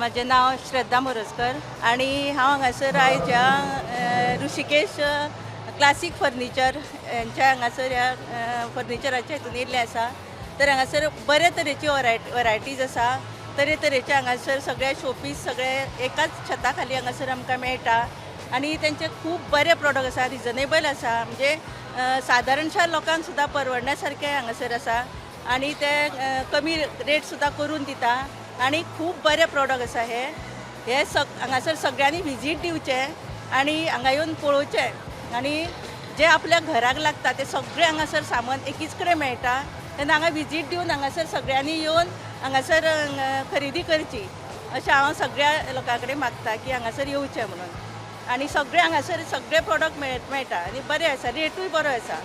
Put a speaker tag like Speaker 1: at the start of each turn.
Speaker 1: माझे नाव श्रद्धा मोरजकर आणि हांव हांगासर आयज ऋषिकेश क्लासीक फर्निचर यांच्या हांगासर ह्या फर्निचराच्या हितून येयल्ले आसा. तर हांगासर बरे तरेची वरायटीज आसा. तरेतरेचे हांगासर सगळे शोपीस सगळे एकाच छता खाली हांगासर आमकां मेळटा आणि त्यांचे खूब बरे प्रोडक्ट आसा, रिजनेबल आसा, म्हणजे सादारणशा लोकांक सुद्दां परवडण्या सारके हांगासर आसा आणि ते कमी रेट सुद्दां करून दिता आणि खूब बरे प्रोडक्ट आसा. हे हांगासर सगळ्यांनी विजीट दिवचे आणि हांगा येवन पळोवचें आणि जे आपल्या घराक लागता ते सगळे हांगासर सामान एकीच कडेन मेळटा. तेन्ना हांगा विजीट दिवन हांगासर सगळ्यांनी येवन हांगासर खरेदी करची अशें हांव सगळ्या लोकां कडेन मागता की हांगासर येवचें म्हणून. आणि सगळे हांगासर सगळे प्रोडक्ट मेळटा आणि बरे आसा, रेटूय बरो आसा.